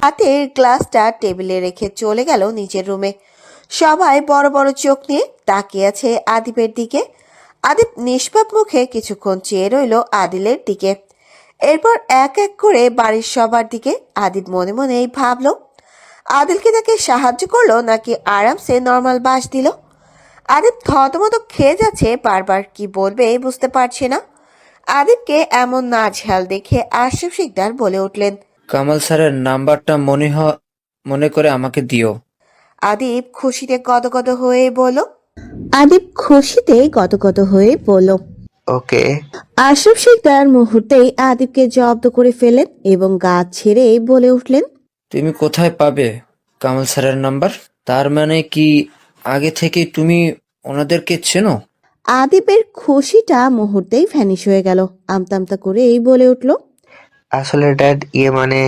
হাতের গ্লাসটা টেবিলে রেখে চলে গেল নিজের রুমে। সবাই বড় বড় চোখ নিয়ে তাকিয়ে আছে আদিবের দিকে। আদিব নিষ্পাপ মুখে কিছুক্ষণ চেয়ে রইল আদিলের দিকে। এরপর এক এক করে বাড়ির সবার দিকে। আদিব মনে মনেই ভাবলো, আদিলকে তাকে সাহায্য করলো নাকি আরামসে নর্মাল বাস দিল। আদিব থতমত খেয়ে যাচ্ছে, বারবার কি বলবে বুঝতে পারছে না। আদিবকে এমন নাজেহাল দেখে আশরাফ শিকদার বলে উঠলেন, কামাল স্যারের নাম্বারটা মনে করে আমাকে দিও। আদিব খুশিতে গদগদ হয়ে বলল, ওকে। আশরাফ শিকদার মুহূর্তেই আদিবকে জব্দ করে ফেলেন এবং গা ছেড়ে বলে উঠলেন, তুমি কোথায় পাবে কামাল স্যারের নাম্বার? তার মানে কি আগে থেকে তুমি ওনাদেরকে চেনো? আদিবের খুশিটা মুহূর্তেই ভ্যানিশ হয়ে গেল। আমতা করেই বলে উঠল, আসলে ড্যাড মানে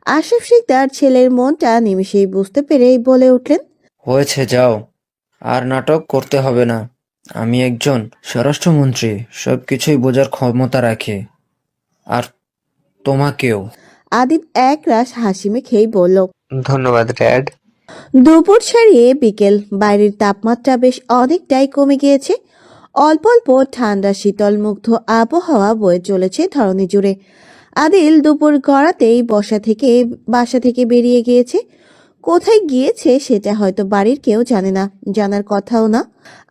আশরাফ শিকদার ছেলের মনটা নিমেষেই বুঝতে পেরেই বলে উঠলেন, হয়েছে, যাও, আর নাটক করতে হবে না। আমি একজন স্বরাষ্ট্রমন্ত্রী, সবকিছুই বোঝার ক্ষমতা রাখে, আর তোমাকেও। আদিব একরাশ হাসি মেখেই বলল, ধন্যবাদ ড্যাড। দুপুর ছাড়িয়ে বিকেল, বাইরের তাপমাত্রা বেশ অনেকটাই কমে গিয়েছে। অল্প অল্প ঠান্ডা শীতল মুগ্ধ আবহাওয়া বয়ে চলেছে ধরণী জুড়ে। আদিল দুপুর গড়াতেই বাসা থেকে বেরিয়ে গিয়েছে। কোথায় গিয়েছে সেটা হয়তো বাড়ির কেউ জানে না, জানার কথাও না।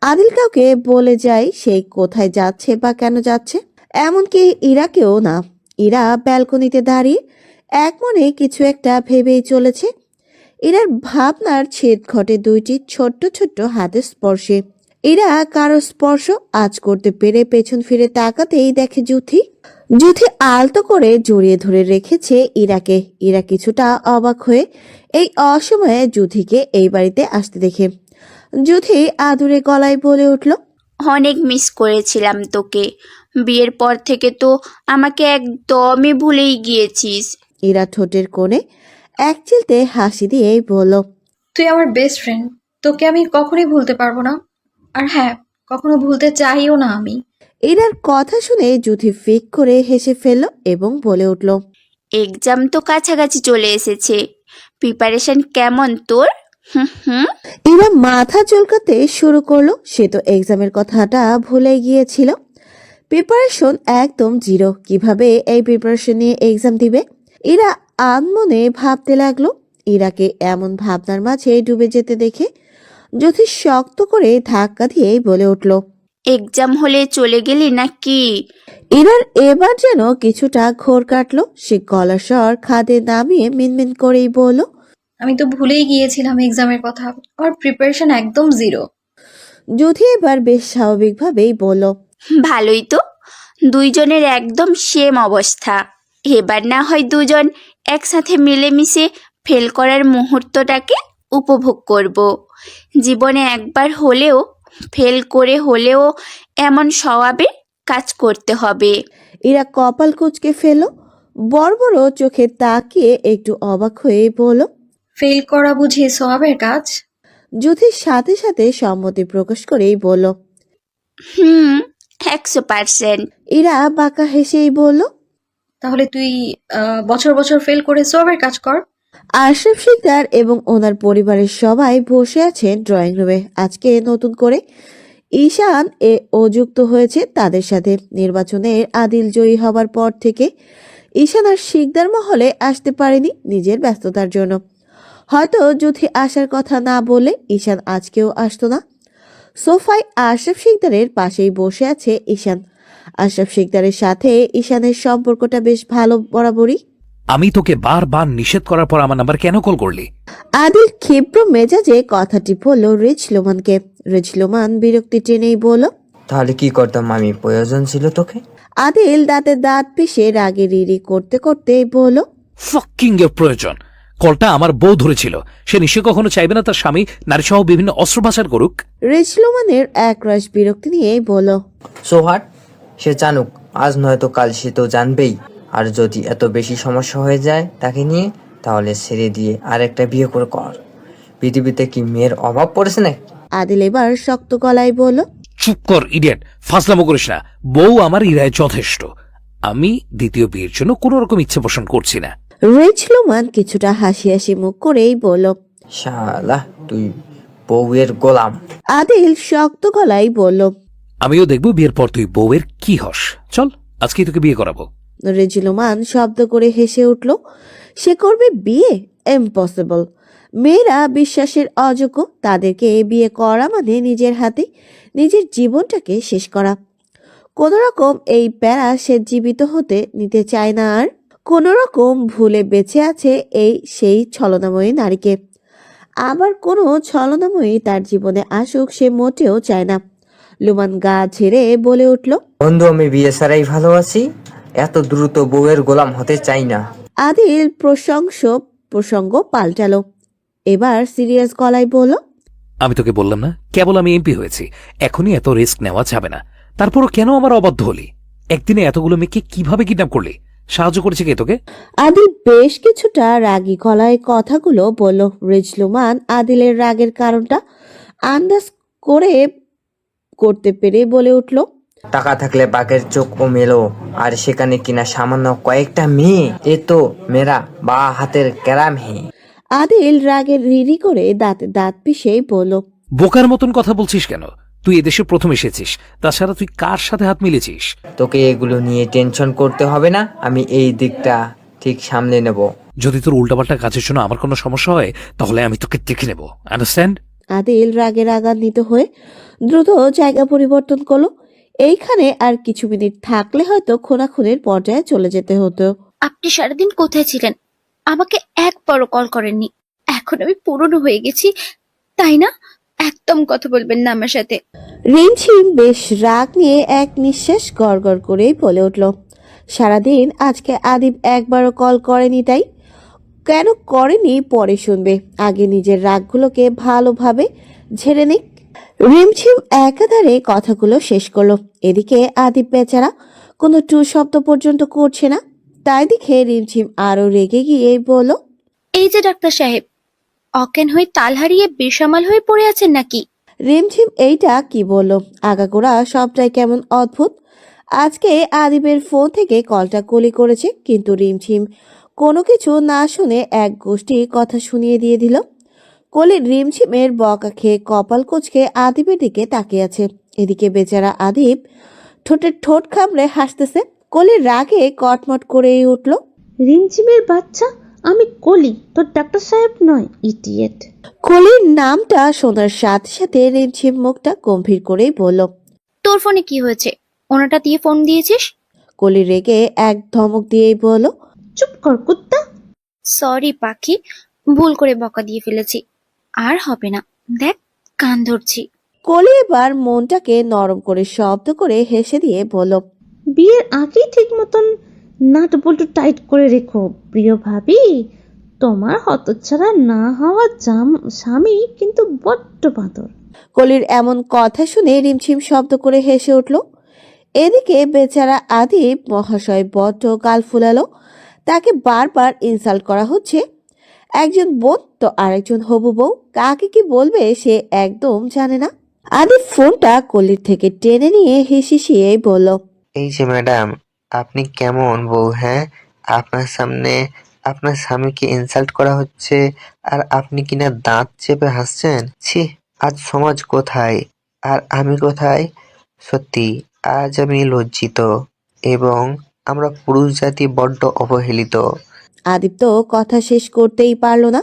আদিল কাউকে বলে যায় সে কোথায় যাচ্ছে বা কেন যাচ্ছে, এমনকি ইরাকেও না। ইরা ব্যালকনিতে দাঁড়িয়ে এক মনে কিছু একটা ভেবেই চলেছে। ইরার ভাবনার ছেদ ঘটে দুইটি ছোট্ট ছোট্ট হাতের স্পর্শে। ইরা কারো স্পর্শ আজ করতে পেরে পেছন ফিরে তাকাতেই দেখে জুথি আলতো করে জড়িয়ে ধরে রেখেছে ইরাকে। ইরা কিছুটা অবাক হয়ে এই অসময়ে জুথিকে এই বাড়িতে আসতে দেখে জুথি আদুরে গলায় বলে উঠল, অনেক মিস করেছিলাম তোকে। বিয়ের পর থেকে তো আমাকে একদমই ভুলেই গিয়েছিস। ইরা ঠোঁটের কোণে এক চিলতে হাসি দিয়েই বলল, তুই আমার বেস্ট ফ্রেন্ড, তোকে আমি কখনোই ভুলতে পারবো না। আর হ্যাঁ, কখনো ভুলতে চাইও না আমি। ইরার কথা শুনে জুথি ফিক করে হেসে ফেলল এবং বলে উঠল, এক্সাম তো কাছাকাছি চলে এসেছে, প্রিপারেশন কেমন তোর? হুম। ইরা মাথা চুলকাতে শুরু করলো। সে তো এক্সামের কথাটা ভুলে গিয়েছিল। প্রিপারেশন একদম জিরো। কিভাবে এই প্রিপারেশন নিয়ে এক্সাম দিবে? ইরা আনমনে ভাবতে লাগলো। ইরাকে এমন ভাবনার মাঝে ডুবে যেতে দেখে জ্যোতি শক্ত করে ধাক্কা দিয়ে বলে উঠল, এক্সাম হলে চলে গেলি নাকি? ইরার এবার যেন কিছুটা ঘোর কাটলো। সে গলার স্বর খাদে নামিয়ে মিনমিন করেই বলল, আমি তো ভুলেই গিয়েছিলাম এক্সামের কথা। আর প্রিপারেশন একদম জিরো। জ্যোতি এবার বেশ স্বাভাবিকভাবেই বলল, ভালোই তো, দুইজনের একদম সেম অবস্থা। এবার না হয় দুজন একসাথে মিলেমিশে ফেল করার মুহূর্তটাকে উপভোগ করব। জীবনে একবার হলেও ফেল করে হলেও এমন স্বভাবের কাজ করতে হবে। ইরা কপাল কুঁচকে ফেল। বড় বড় চোখে তাকিয়ে একটু অবাক হয়ে বলল, ফেল করা বুঝি সওয়াবের কাজ? জ্যোতির সাথে সাথে সম্মতি প্রকাশ করেই বলল, 100%। ইরা বাঁকা হেসেই বলল, তাহলে তুই বছর বছর ফেল করে সওয়াবের কাজ কর। আশরাফ শিকদার এবং ওনার পরিবারের সবাই বসে আছেন ড্রয়িং রুমে। আজকে নতুন করে ঈশান ও যুক্ত হয়েছে তাদের সাথে। নির্বাচনের আদিল জয়ী হবার পর থেকে ঈশান আর শিকদার মহলে আসতে পারেনি নিজের ব্যস্ততার জন্য। হয়তো জ্যোতি আসার কথা না বলে ঈশান আজকেও আসতো না। সোফায় আশরাফ শিকদারের পাশেই বসে আছে ঈশান। আশরাফ শিকদারের সাথে ঈশানের সম্পর্কটা বেশ ভালো বরাবরই। আমি তোকে বারবার নিষেধ করার পর আমার নাম্বার কেন কল করলি? আদিল ক্ষিপ্র মেজাজে কথাটি বলল রিজলুমানকে। রিজলুমান বিরক্তি টেনেই বলল, তাহলে কি করতাম আমি? প্রয়োজন ছিল তোকে? আদিল দাঁতে দাঁত পিষে রাগে রিরি করতে করতে বলল, ফাকিং এর প্রয়োজন? কলটা আমার বউ ধরেছিল। সে নিশ্চয় কখনো চাইবে না তার স্বামী নারী সহ বিভিন্ন অস্ত্র পাচার করুক। রিজলুমানের একরাশ বিরক্তি নিয়ে বলল, সোহাট, সে জানুক, আজ নয়তো কাল সে তো জানবেই। আর যদি এত বেশি সমস্যা হয়ে যায় তাকে নিয়ে, তাহলে ছেড়ে দিয়ে আরেকটা বিয়ে কর। পৃথিবীতে কি মেয়ের অভাব পড়েছে নাকি? আদিল এবার শক্ত গলায় বলল, চুপ কর ইডিয়েট, ফাজলামো করিস না। বউ আমার ইরায় যথেষ্ট। আমি দ্বিতীয় বিয়ের জন্য কোনো রকম ইচ্ছে পোষণ করছি না। রেজলুমান কিছুটা হাসি হাসি মুখ করেই বলল। শালা তুই বউয়ের গোলাম। আদিল শক্ত গলায় বলল। আমিও দেখব বিয়ের পর তুই বউয়ের কি হস। চল, আজকেই তোকে বিয়ে করাবো। রেজলুমান শব্দ করে হেসে উঠল। সে করবে বিয়ে? ইম্পসিবল। মেয়েরা বিশ্বাসের অযোগ্য। তাদেরকে বিয়ে করা মানে নিজের হাতে নিজের জীবনটাকে শেষ করা। কোন রকম এই প্যারা সে জীবিত হতে নিতে চায় না। আর কোন রকম ভুলে বেঁচে আছে সেই ছলনাময়ী নারীকে। আবার কোনো ছলনাময়ী তার জীবনে আসুক সে মোটেও চায় না। লুমান গা ছেড়ে বলে উঠল। বন্ধু, আমি বিয়ে ছাড়াই ভালো আছি, এত দ্রুত বউয়ের গোলাম হতে চাই না। আদিল প্রসঙ্গ পাল্টালো। এবার সিরিয়াস গলায় বলল। আমি তোকে বললাম না, কেবল আমি এমপি হয়েছি, এখনই এত রিস্ক নেওয়া যাবে না। তারপরও কেন আমার অবাধ্য হলি? একদিনে এতগুলো মেয়েকে কিভাবে কিডন্যাপ করলি? সাহায্য করেছে কে তোকে? আদিল বেশ কিছুটা রাগী গলায় কথাগুলো বলল। রেজলুমান আদিলের রাগের কারণটা আন্দাজ করতে পেরে বলে উঠল। টাকা থাকলে বাঘের চোখ ও মেলো, আর সেখানে কিনা সামান্য কয়েকটা মেয়ে। এ তো মেরা বা হাতের ক্যারাম হে। আদিল রাগের রিরি করে দাঁতে দাঁত পিষেই বলল। বোকার মতন কথা বলছিস কেন? তুই এদেশে প্রথম এসেছিস, তাছাড়া তুই কার সাথে হাত মিলেছিস? তোকে এগুলো নিয়ে টেনশন করতে হবে না, আমি এই দিকটা ঠিক সামলে নেব। যদি তোর উল্টাপাল্টা কাজের জন্য আমার কোনো সমস্যা হয়, তাহলে আমি তোকে দেখে নেব। আন্ডারস্ট্যান্ড? আদিল রাগে রাগান্বিত হয়ে দ্রুত জায়গা পরিবর্তন করলো। এইখানে আর কিছু মিনিট থাকলে হয়তো খুনাখুনির পর্যায়ে চলে যেতে হতো। আপনি সারাদিন কোথায় ছিলেন? আমাকে একবারও কল করেননি। এখন আমি পুরনো হয়ে গেছি, তাই না? একদম কথা বলবেন না আমার সাথে। রিমঝিম বেশ রাগ নিয়ে এক নিঃশ্বাস গড়গড় করেই বলে উঠল। সারাদিন আজকে আদিব একবারও কল করেনি, তাই কেন করেনি পরে শুনবে। আগে নিজের রাগগুলোকে ভালোভাবে ঝেড়ে নিক। রিমঝিম একাধারে কথাগুলো শেষ করলো। এদিকে আদিব বেচারা কোনো টু শব্দ পর্যন্ত করছে না। তাই দেখে রিমঝিম আরো রেগে গিয়ে বলল। এই যে ডাক্তার সাহেব, অজ্ঞান হয়ে তাল হারিয়ে বেসামাল হয়ে পড়ে আছেন নাকি? রিমঝিম এইটা কি বলল? আগাগোড়া সবটাই কেমন অদ্ভুত। আজকে আদিবের ফোন থেকে কলটা কলি করেছে, কিন্তু রিমঝিম কোনো কিছু না শুনে এক গোষ্ঠী কথা শুনিয়ে দিয়ে দিল। কলি রিমঝিমের বকা খেয়ে কপাল কোচকে আদিবের দিকে তাকিয়ে আছে। এদিকে বেচারা আদিব ঠোঁটের ঠোঁট খামড়ে হাসতেছে। কলির রাগে কটমট করেই উঠল। রিমঝিমের বাচ্চা, আমি কলি, তোর ডাক্তার সাহেব নয়, ইডিয়েট। কলির নামটা শোনার সাথে সাথে রিমঝিম মুখটা গম্ভীর করেই বলল। তোর ফোনে কি হয়েছে? ওনাটা দিয়ে ফোন দিয়েছিস? কলি রেগে এক ধমক দিয়েই বলল। চুপ কর কুত্তা। সরি পাখি, ভুল করে বকা দিয়ে ফেলেছি, আর হবে না। দেখ, কান ধরছি। কলি এবার মনটাকে নরম করে শব্দ করে হেসে দিয়ে বলল। বিয়ের আগেই ঠিক মতন নাট বল্টু টাইট করে রেখো প্রিয় ভাবি। তোমার হতচ্ছাড়া না হওয়া স্বামী কিন্তু বড্ড বাঁদর। কলির এমন কথা শুনে রিমঝিম শব্দ করে হেসে উঠল। এদিকে বেচারা আদিব মহাশয় বড্ড গাল ফুলালো। তাকে বারবার ইনসাল্ট করা হচ্ছে। একজন বোন তো আরেকজন হবু বউ, কাকে কি বলবে সে একদম জানে না। আদিব ফোনটা কলির থেকে টেনে নিয়ে হিসিয়ে বলল। এই যে ম্যাডাম, আপনি কেমন বউ? হ্যাঁ, আপনার সামনে আপনার স্বামীকে ইনসাল্ট করা হচ্ছে, আর আপনি কিনা দাঁত চেপে হাসছেন। ছি, আজ সমাজ কোথায় আর আমি কোথায়! সত্যি আজ আমি লজ্জিত, এবং আমরা পুরুষ জাতি বড্ড অবহেলিত। আদিব তো কথা শেষ করতেই পারল না।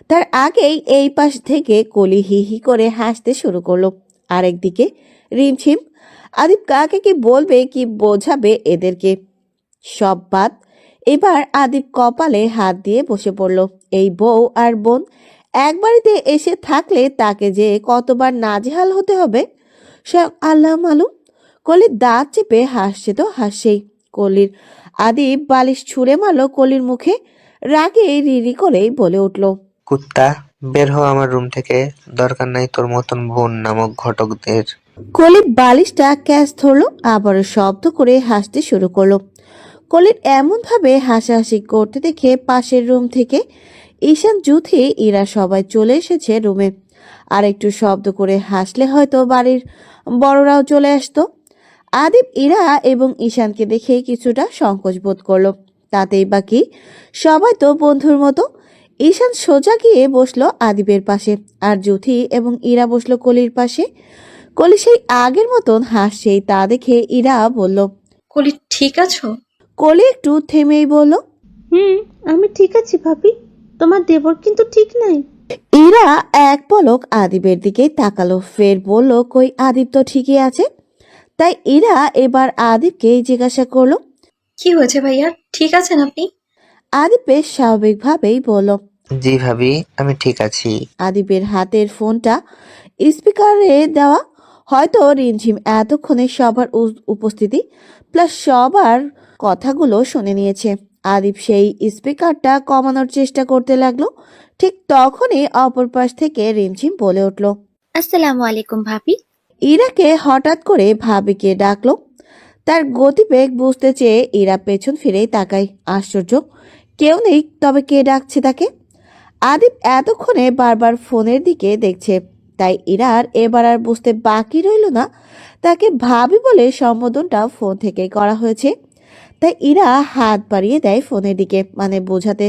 তার আগেই এই পাশ থেকে কলি হি হি করে হাসতে শুরু করলো। আরেকদিকে রিমঝিম। আদিব কাকে কি বলবে, কি বোঝাবে এদেরকে? সব বাদ। এবার আদিব কপালে হাত দিয়ে বসে পড়ল। এই বউ আর বোন এক বাড়িতে এসে থাকলে তাকে যে কতবার নাজেহাল হতে হবে স্বয়ং আল্লাহ মালুম। কলির দাঁত চেপে হাসছে তো হাসছেই। কলির আদিব বালিশ ছুঁড়ে মারল কলির মুখে। রাগে রিরি করেই বলে উঠল। কুত্তা, বের হ আমার রুম থেকে। দরকার নাই তোর মতন বোন নামক ঘটকদের। কলির বালিশটা ক্যাচ ধরলো, আবারও শব্দ করে হাসতে শুরু করলো। কলির এমন ভাবে হাসাহাসি করতে দেখে পাশের রুম থেকে ঈশান, জুথি, ইরা সবাই চলে এসেছে রুমে। আর একটু শব্দ করে হাসলে হয়তো বাড়ির বড়রাও চলে আসতো। আদিব ইরা এবং ঈশানকে দেখে কিছুটা সংকোচ বোধ করলো। তাতেই বাকি সবাই তো বন্ধুর মতো। ঈশান সোজা গিয়ে বসলো আদিবের পাশে, আর জ্যোতি এবং ইরা বসলো কলির পাশে। কলি সেই আগের মতন হাসছেই, তা দেখে ইরা বলল। কলি ঠিক আছো? কলি একটু থেমেই বলল, আমি ঠিক আছি ভাবি, তোমার দেবর কিন্তু ঠিক নাই। ইরা এক পলক আদিবের দিকে তাকালো, ফের বলল, কই আদিব তো ঠিকই আছে। তাই ইরা এবার আদিবকে জিজ্ঞাসা করলো। কি হয়েছে ভাইয়া, ঠিক আছেন আপনি? আদিব বেশ স্বাভাবিকভাবেই বলল। জি ভাবি, আমি ঠিক আছি। আদিবের হাতের ফোনটা স্পিকারে দেওয়া। হয়তো রিমঝিম এতক্ষণে সবার উপস্থিতি প্লাস সবার কথাগুলো শুনে নিয়েছে। আদিব সেই স্পিকারটা কমানোর চেষ্টা করতে লাগলো। ঠিক তখনই অপর পাশ থেকে রিমঝিম বলে উঠল। আসসালামু আলাইকুম ভাবি। ইরাকে হঠাৎ করে ভাবিকে ডাকলো। তার গতিবেগ বুঝতে চেয়ে ইরা পেছন ফিরেই তাকায়। আশ্চর্য, কেউ নেই, তবে কে ডাকছে তাকে? আদিব এতক্ষণে বারবার ফোনের দিকে দেখছে, তাই ইরার এবার আর বুঝতে বাকি রইল না তাকে ভাবি বলে সম্বোধনটা ফোন থেকেই করা হয়েছে। তাই ইরা হাত বাড়িয়ে দেয় ফোনের দিকে, মানে বোঝাতে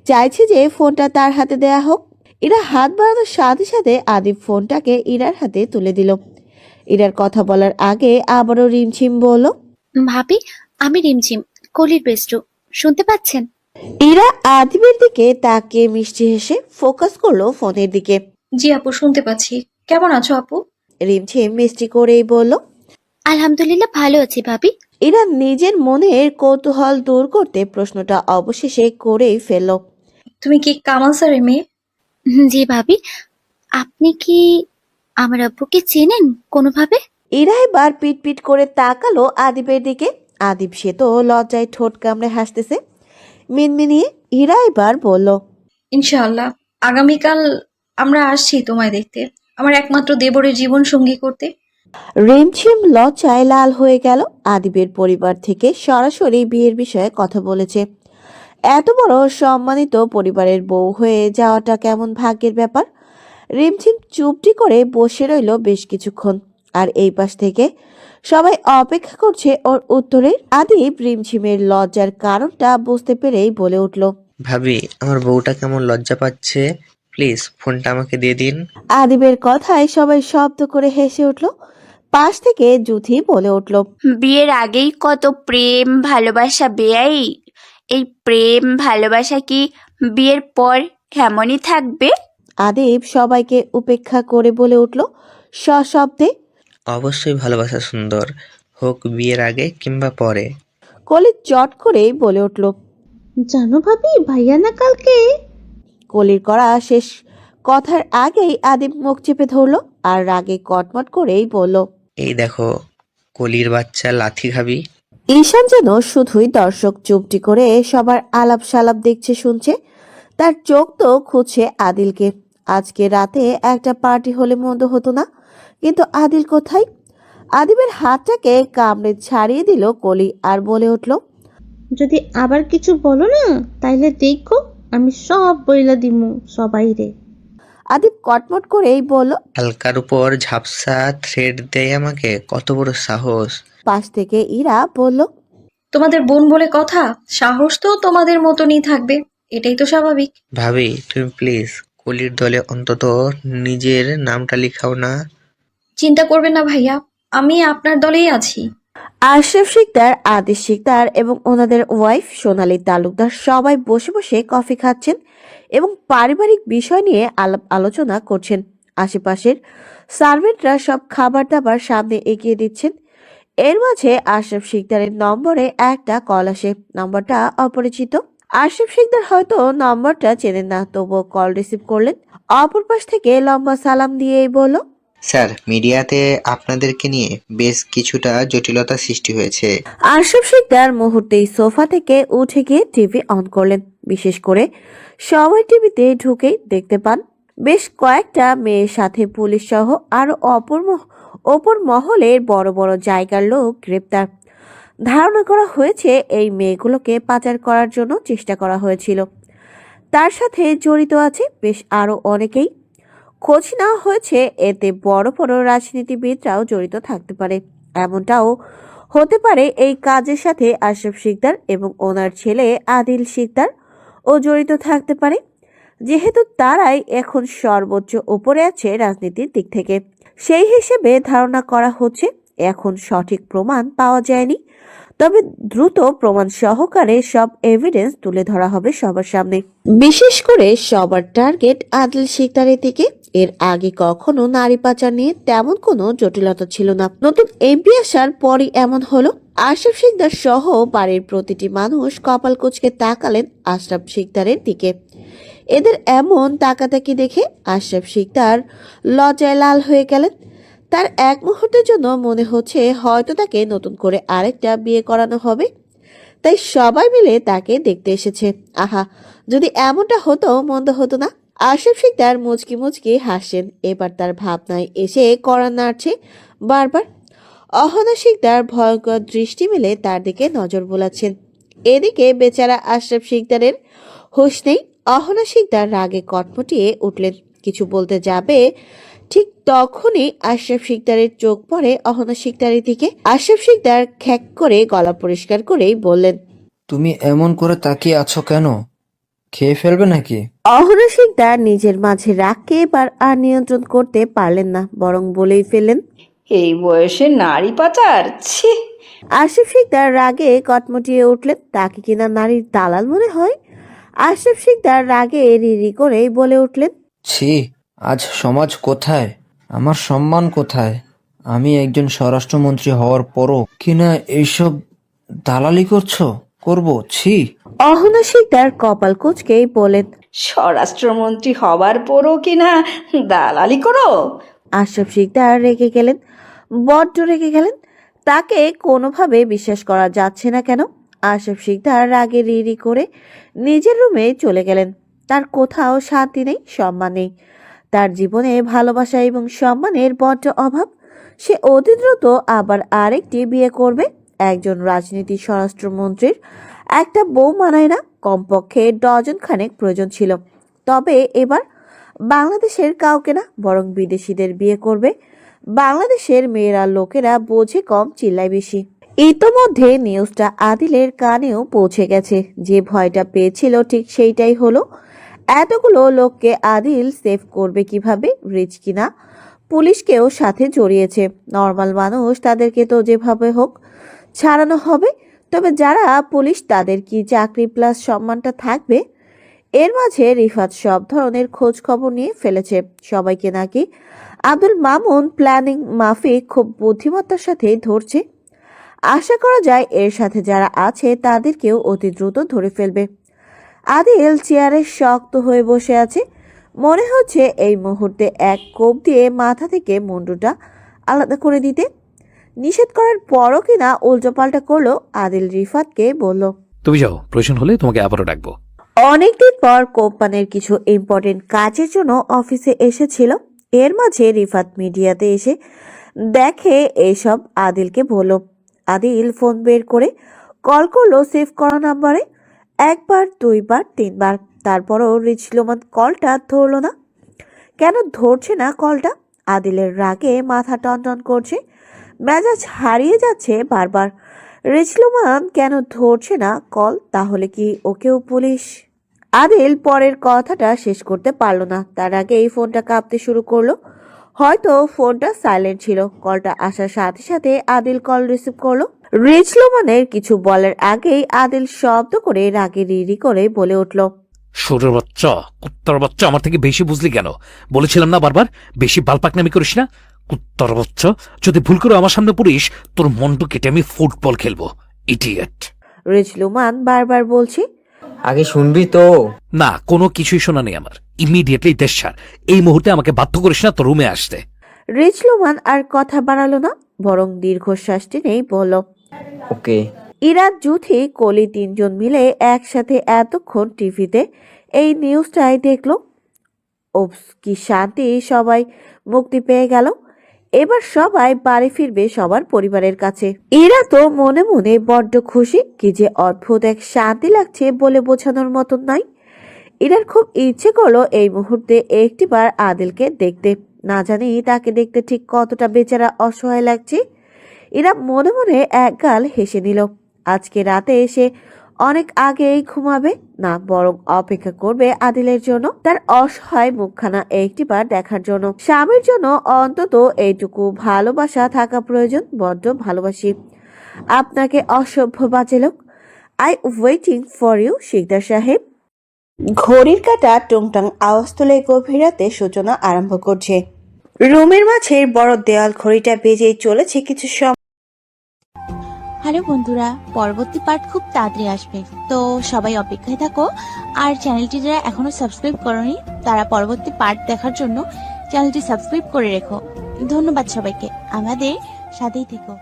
চাইছে যে ফোনটা তার হাতে দেয়া হোক। ইরা হাত বাড়ানোর সাথে সাথে আদিব ফোনটাকে ইরার হাতে তুলে দিল। ইরার কথা বলার আগে আবারও রিমঝিম বলল। ভাবি, আমি রিমঝিম, কলির বেস্টু, শুনতে পাচ্ছেন? ইরা আদিবের দিকে তাকিয়ে মিষ্টি হেসে ফোকাস করলো ফোনের দিকে। জি আপু, শুনতে পাচ্ছি। কেমন আছো আপু? রিমঝিম মিষ্টি করেই বলল। আলহামদুলিল্লাহ ভালো আছি ভাবি। ইরা নিজের মনের কৌতূহল দূর করতে প্রশ্নটা অবশেষে করেই ফেলল। তুমি কি কামাল স্যারের মেয়ে? জি ভাবি। আপনি কি আমার আব্বুকে চেনেন কোনোভাবে? ইরা এবার পিট করে তাকালো আদিবের দিকে। আদিব সে তো লজ্জায় ঠোঁট কামড়ে হাসতেছে মিনমিনিয়ে। ইরা এবার বলল। ইনশাআল্লাহ আগামীকাল আমরা আসছি তোমায় দেখতে, আমার একমাত্র দেবরের জীবন সঙ্গী করতে। রিমঝিম লজ্জায় লাল হয়ে গেল। আদিবের পরিবার থেকে সরাসরি বিয়ের বিষয়ে কথা বলেছে। এত বড় সম্মানিত পরিবারের বউ হয়ে যাওয়াটা কেমন ভাগ্যের ব্যাপার। রিমঝিম চুপটি করে বসে রইল বেশ কিছুক্ষণ, আর এই পাশ থেকে সবাই অপেক্ষা করছে ওর উত্তরের। আদিব রিমঝিমের লজ্জার কারণটা বুঝতে পেরেই বলে উঠল। ভাবি, আমার বউটা কেমন লজ্জা পাচ্ছে, প্লিজ ফোনটা আমাকে দিয়ে দিন। আদিবের কথায় সবাই শব্দ করে হেসে উঠল। পাশ থেকে জুথি বলে উঠল। বিয়ের আগেই কত প্রেম ভালোবাসা বেয়াই, এই প্রেম ভালোবাসা কি বিয়ের পর এমনই থাকবে? আদিব সবাইকে উপেক্ষা করে বলে উঠল সশব্দে। অবশ্যই ভালোবাসা সুন্দর, হোক বিয়ের আগে কিংবা পরে। কলি চট করেই বলে উঠল। জানো ভাবি, ভাইয়া না কালকে। কলির করা শেষ কথার আগেই আদিব মুখ চেপে ধরল আর রাগে কটমট করেই বলল। এই দেখো, কলির বাচ্চা লাথি খাবি। ঈশান যেন শুধুই দর্শক, চুপটি করে সবার আলাপ সালাপ দেখছে শুনছে। তার চোখ তো খুঁজছে আদিলকে। আজকে রাতে একটা পার্টি হলে মন্দ হতো না, কিন্তু আদিল কোথায়? আদিবের হাতটাকে কামড়ে ছাড়িয়ে দিল কলি আর বলে উঠল। যদি আবার কিছু বলো না, তাইলে দেখো আমি সব বইলা দিমু সবাইরে। আদিব কটমট করেই বলল। হালকার উপর ঝাপসা থ্রেড দেয় আমাকে, কত বড় সাহস। পাশ থেকে ইরা বলল। তোমাদের বোন বলে কথা, সাহস তো তোমাদের মতনই থাকবে, এটাই তো স্বাভাবিক। ভাবি, তুমি প্লিজ কলির দলে অন্তত নিজের নামটা লিখাও না। চিন্তা করবেন না ভাইয়া, আমি আপনার দলেই আছি। আশরাফ শিকদার, আদিশ শিকদার এবং ওনাদের ওয়াইফ সোনালী তালুকদার সবাই বসে বসে কফি খাচ্ছেন এবং পারিবারিক বিষয় নিয়ে আলাপ আলোচনা করছেন। আশেপাশের সার্ভেন্টরা সব খাবার দাবার সামনে এগিয়ে দিচ্ছেন। এর মাঝে আশরাফ শিকদারের নম্বরে একটা কল আসে। নম্বরটা অপরিচিত। আশরাফ শিকদার হয়তো নম্বরটা চেনেন না, তবুও কল রিসিভ করলেন। অপর পাশ থেকে লম্বা সালাম দিয়েই বলল। স্যার, মিডিয়াতে আপনাদেরকে নিয়ে বেশ কিছুটা জটিলতা সৃষ্টি হয়েছে। আশরাফ শিকদার মুহূর্তেই সোফা থেকে উঠে গিয়ে টিভি অন করলেন। বিশেষ করে সবাই টিভিতে ঢুকেই দেখতে পান বেশ কয়েকটা মেয়ের সাথে পুলিশ সহ আরো অপর মহলের বড় বড় জায়গার লোক গ্রেপ্তার। ধারণা করা হয়েছে এই মেয়েগুলোকে পাচার করার জন্য চেষ্টা করা হয়েছিল। তার সাথে জড়িত আছে বেশ আরো অনেকেই। খোঁজ নেওয়া হয়েছে এতে বড় বড় রাজনীতিবিদরাও জড়িত থাকতে পারে। এমনটাও হতে পারে এই কাজের সাথে আশরাফ শিকদার এবং ওনার ছেলে আদিল শিকদার ও জড়িত থাকতে পারে, যেহেতু তারাই এখন সর্বোচ্চ উপরে আছে রাজনীতির দিক থেকে। সেই হিসেবে ধারণা করা হচ্ছে এখন সঠিক প্রমাণ পাওয়া যায়নি, তবে দ্রুত প্রমাণ সহকারে সব এভিডেন্স তুলে ধরা হবে সবার সামনে। বিশেষ করে সবার টার্গেট আদিল শিকদারের দিকে। এর আগে কখনো নারী পাচার নিয়ে তেমন কোনো জটিলতা ছিল না, নতুন এমপি আসার পরই এমন হলো। আশরাফ শিকদার সহ বাড়ির প্রতিটি মানুষ কপাল কুঁচকে তাকালেন আশরাফ শিকদারের দিকে। এদের এমন তাকাতাকি দেখে আশরাফ শিকদার লজ্জায় লাল হয়ে গেলেন। তার এক মুহূর্তের জন্য মনে হচ্ছে হয়তো তাকে নতুন করে আরেকটা বিয়ে করানো হবে, তাই সবাই মিলে তাকে দেখতে এসেছে। আহা, যদি এমনটা হতো মন্দ হতো না। আশরাফ শিকদার মুচকি মুচকি হাসেন। এবার তার ভাবনায় এসে কড়া নাড়ছে বারবার। অহনা শিকদার ভয়ঙ্কর দৃষ্টি মেলে তার দিকে নজর বোলাচ্ছেন। এদিকে বেচারা আশরাফ শিকদারের হুঁশ নেই। অহনা শিকদার রাগে কটমটিয়ে উঠলেন, কিছু বলতে যাবে, ঠিক তখনই আশরাফ শিকদারের চোখ পড়ে অহনা শিকদারের দিকে। আশরাফ শিকদার খ্যাক করে গলা পরিষ্কার করেই বললেন, তুমি এমন করে তাকিয়ে আছো কেন? খেয়ে ফেলবে নাকি? অহনা শিকদার নিজের মাঝে রাগকে এবার আর নিয়ন্ত্রণ করতে পারলেন না, বরং বলেই ফেললেন, এই বয়সে নারী পাচার, ছি। আশরাফ শিকদার রাগে কটমটিয়ে উঠলেন। তাকে কিনা নারীর দালাল মনে হয়? আশরাফ শিকদার রাগে রিরি করেই বলে উঠলেন, ছি, আজ সমাজ কোথায়, আমার সম্মান কোথায়? আমি একজন স্বরাষ্ট্রমন্ত্রী হওয়ার পরও কিনা এইসব দালালি করব? ছি। অহনা শিকদার কপাল কুঁচকেই বলেন, স্বরাষ্ট্রমন্ত্রী হবার পরও কিনা দালালি করো? আশরাফ শিকদার রেগে গেলেন, বড্ড রেগে গেলেন। তাকে কোনোভাবে বিশ্বাস করা যাচ্ছে না কেন। আশরাফ শিকদার রাগে রিরি করে নিজের রুমে চলে গেলেন। তার কোথাও শান্তি নেই, সম্মান নেই। তার জীবনে ভালোবাসা এবং সম্মানের বড্ড অভাব। সে অতি দ্রুত আবার আরেকটি বিয়ে করবে। একজন রাজনীতি স্বরাষ্ট্রমন্ত্রীর একটা বউ মানায় না, কমপক্ষে ডজন খানেক প্রয়োজন ছিল। তবে এবার বাংলাদেশের কাউকে না, বরং বিদেশিদের বিয়ে করবে। বাংলাদেশের মেয়েরা লোকেরা বোঝে কম, চিল্লায় বেশি। ইতোমধ্যে নিউজটা আদিলের কানেও পৌঁছে গেছে। যে ভয়টা পেয়েছিল ঠিক সেইটাই হলো। এতগুলো লোককে আদিল সেভ করবে কিভাবে? রিচ কিনা, পুলিশকেও সাথে জড়িয়েছে। নর্মাল মানুষ তাদেরকে তো যেভাবে হোক ছাড়ানো হবে, তবে যারা পুলিশ তাদের কি চাকরি প্লাস সম্মানটা থাকবে? এর মাঝে রিফাত সব ধরনের খোঁজ খবর নিয়ে ফেলেছে সবাইকে নাকি আব্দুল মামুন প্ল্যানিং মাফিক খুব বুদ্ধিমত্তার সাথে ধরছে। আশা করা যায় এর সাথে যারা আছে তাদেরকেও অতি দ্রুত ধরে ফেলবে। আদিল চেয়ারে শক্ত হয়ে বসে আছে। মনে হচ্ছে এই মুহূর্তে এক কোপ দিয়ে মাথা থেকে মুন্ডুটা আলাদা করে দিতে। নিষেধ করার পরও কিনা উল্টোপাল্টা করলো। আদিল রিফাতকে বলল, তুমি যাও, প্রয়োজন হলে তোমাকে আবারও ডাকবো। অনেকদিন পর কোম্পানির কিছু ইম্পর্টেন্ট কাজের জন্য অফিসে এসেছিল। এর মাঝে রিফাত মিডিয়াতে এসে দেখে এসব আদিলকে বলল। আদিল ফোন বের করে কল করলো সেভ করা নাম্বারে। একবার, দুইবার, তিনবার, তারপরও রিজলুমান কলটা ধরলো না। কেন ধরছে না কলটা? আদিলের রাগে মাথা টনটন করছে, মেজাজ হারিয়ে যাচ্ছে বারবার। রিজলুমান কেন ধরছে না কল? তাহলে কি ওকেও পুলিশ? আদিল পরের কথাটা শেষ করতে পারলো না, তার আগেই ফোনটা কাঁপতে শুরু করলো। হয়তো ফোনটা সাইলেন্ট ছিল। কলটা আসার সাথে সাথে আদিল কল রিসিভ করলো। রিজলুমানের কিছু বলার আগেই আদিল শব্দ করে রাগে রিরি করে বলে উঠল, সরের বাচ্চা, কুত্তার বাচ্চা, আমার থেকে বেশি বুঝলি কেন? বলেছিলাম না বারবার, বেশি বালপাকনামি করিস না। কুত্তার বাচ্চা, যদি ভুল করে আমার সামনে পড়িস, তোর মন্টু কেটে আমি ফুটবল খেলবো, ইডিয়েট। রিজলুমান বারবার বলছে, আগে শুনবি তো। না, কোনো কিছুই শোনা নেই আমার। ইমিডিয়েটলি দেশ ছাড়। এই মুহূর্তে আমাকে বাধ্য করিস না তোর রুমে আসতে। রিজলুমান আর কথা বাড়ালো না, বরং দীর্ঘশ্বাস টেনেই বলল, ওকে। ইরাত, জুথি, কলি তিনজন মিলে একসাথে এতক্ষণ টিভিতে এই নিউজটাই দেখলো। ওপস, কি শান্তি, সবাই মুক্তি পেয়ে গেল। এবার সবাই বাড়ি ফিরবে সবার পরিবারের কাছে। এরা তো মনে মনে বড্ড খুশি। কি যে অদ্ভুত এক শান্তি লাগছে বলে বোঝানোর মতন নয়। ইরার খুব ইচ্ছে করলো এই মুহূর্তে একটিবার আদিলকে দেখতে। না জানি তাকে দেখতে ঠিক কতটা বেচারা অসহায় লাগছে। ইরা মনে মনে একগাল হেসে নিল। আজকে রাতে এসে অনেক আগেই ঘুমাবে না, বরং অপেক্ষা করবে আদিলের জন্য, তার অসহায় মুখখানা একটিবার দেখার জন্য। স্বামীর জন্য অন্তত এইটুকু ভালোবাসা থাকা প্রয়োজন। বড্ড ভালোবাসি আপনাকে, অসভ্য বাজে লোক। I waiting for you Sikdar সাহেব। ঘড়ির কাঁটা টুংটাং আওয়াজ তুলে গভীর রাতে সূচনা আরম্ভ করছে। রুমের মাঝের বড় দেওয়াল ঘড়িটা বেজেই চলেছে কিছু সময়। হ্যালো বন্ধুরা, পরবর্তী পার্ট খুব তাড়াতাড়ি আসবে, তো সবাই অপেক্ষায় থাকো। আর চ্যানেলটি যারা এখনো সাবস্ক্রাইব করোনি তারা পরবর্তী পার্ট দেখার জন্য চ্যানেলটি সাবস্ক্রাইব করে রেখো। ধন্যবাদ সবাইকে, আমাদের সাথেই থেকো।